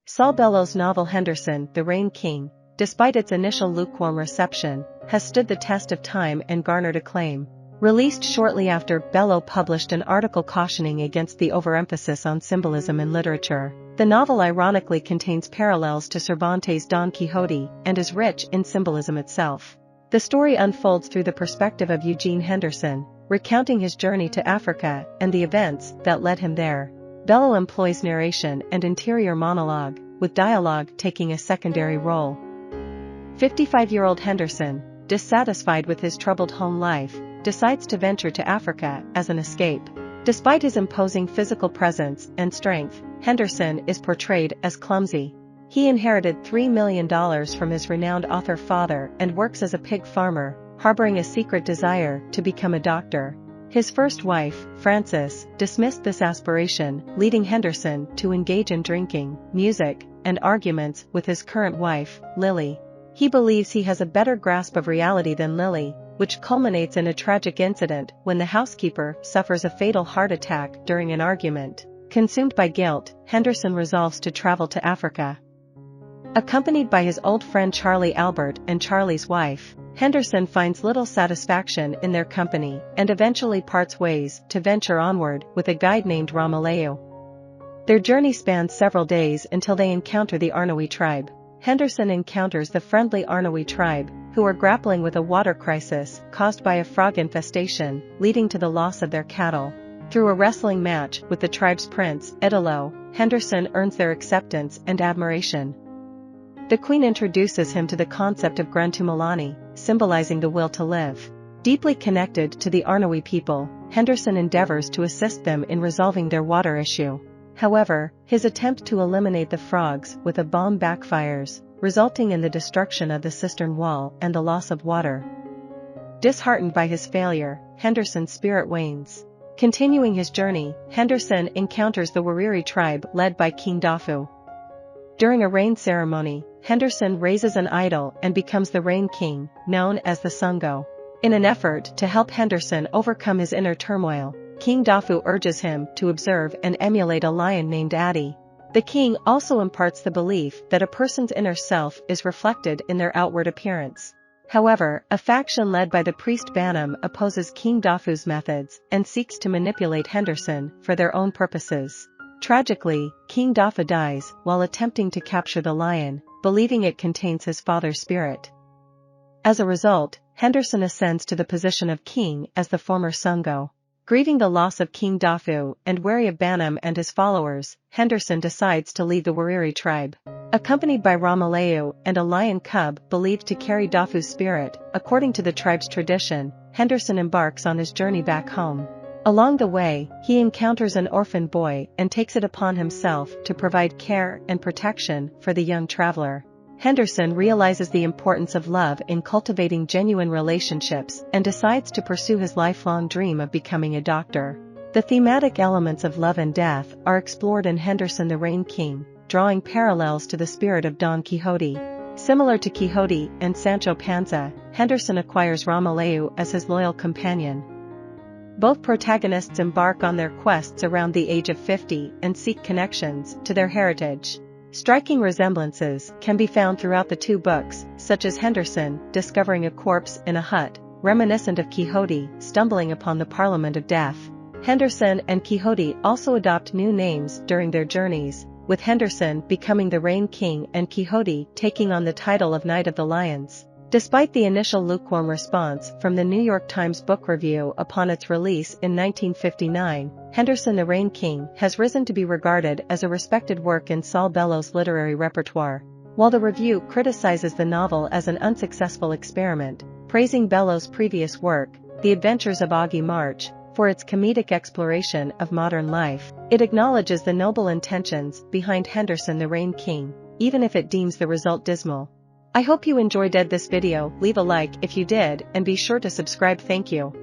Saul Bellow's novel Henderson the Rain King, despite its initial lukewarm reception, has stood the test of time and garnered acclaim. Released shortly after, Bellow published an article cautioning against the overemphasis on symbolism in literature. The novel ironically contains parallels to Cervantes' Don Quixote and is rich in symbolism itself. The story unfolds through the perspective of Eugene Henderson, recounting his journey to Africa and the events that led him there. Bellow employs narration and interior monologue, with dialogue taking a secondary role. 55-year-old Henderson, dissatisfied with his troubled home life, decides to venture to Africa as an escape. Despite his imposing physical presence and strength, Henderson is portrayed as clumsy. He inherited $3 million from his renowned author father and works as a pig farmer, harboring a secret desire to become a doctor. His first wife, Frances, dismissed this aspiration, leading Henderson to engage in drinking, music, and arguments with his current wife, Lily. He believes he has a better grasp of reality than Lily, which culminates in a tragic incident when the housekeeper suffers a fatal heart attack during an argument. Consumed by guilt, Henderson resolves to travel to Africa. Accompanied by his old friend Charlie Albert and Charlie's wife, Henderson finds little satisfaction in their company and eventually parts ways to venture onward with a guide named Ramaleu. Their journey spans several days until they encounter the Arnowi tribe. Henderson encounters the friendly Arnowi tribe, who are grappling with a water crisis caused by a frog infestation, leading to the loss of their cattle. Through a wrestling match with the tribe's prince, Idolo, Henderson earns their acceptance and admiration. The queen introduces him to the concept of Grantumulani, symbolizing the will to live. Deeply connected to the Arnowi people, Henderson endeavors to assist them in resolving their water issue. However, his attempt to eliminate the frogs with a bomb backfires, resulting in the destruction of the cistern wall and the loss of water. Disheartened by his failure, Henderson's spirit wanes. Continuing his journey, Henderson encounters the Wariri tribe led by King Dafu. During a rain ceremony, Henderson raises an idol and becomes the Rain King, known as the Sungo. In an effort to help Henderson overcome his inner turmoil, King Dafu urges him to observe and emulate a lion named Adi. The king also imparts the belief that a person's inner self is reflected in their outward appearance. However, a faction led by the priest Banam opposes King Dafu's methods and seeks to manipulate Henderson for their own purposes. Tragically, King Dafu dies while attempting to capture the lion, believing it contains his father's spirit. As a result, Henderson ascends to the position of king as the former Sungo. Grieving the loss of King Dafu and wary of Banam and his followers, Henderson decides to lead the Wariri tribe. Accompanied by Ramaleu and a lion cub believed to carry Dafu's spirit, according to the tribe's tradition, Henderson embarks on his journey back home. Along the way, he encounters an orphan boy and takes it upon himself to provide care and protection for the young traveler. Henderson realizes the importance of love in cultivating genuine relationships and decides to pursue his lifelong dream of becoming a doctor. The thematic elements of love and death are explored in Henderson the Rain King, drawing parallels to the spirit of Don Quixote. Similar to Quixote and Sancho Panza, Henderson acquires Ramaleu as his loyal companion. Both protagonists embark on their quests around the age of 50 and seek connections to their heritage. Striking resemblances can be found throughout the two books, such as Henderson discovering a corpse in a hut, reminiscent of Quixote stumbling upon the Parliament of Death. Henderson and Quixote also adopt new names during their journeys, with Henderson becoming the Rain King and Quixote taking on the title of Knight of the Lions. Despite the initial lukewarm response from the New York Times Book Review upon its release in 1959, Henderson the Rain King has risen to be regarded as a respected work in Saul Bellow's literary repertoire. While the review criticizes the novel as an unsuccessful experiment, praising Bellow's previous work, The Adventures of Augie March, for its comedic exploration of modern life, it acknowledges the noble intentions behind Henderson the Rain King, even if it deems the result dismal. I hope you enjoyed this video. Leave a like if you did and be sure to subscribe. Thank you.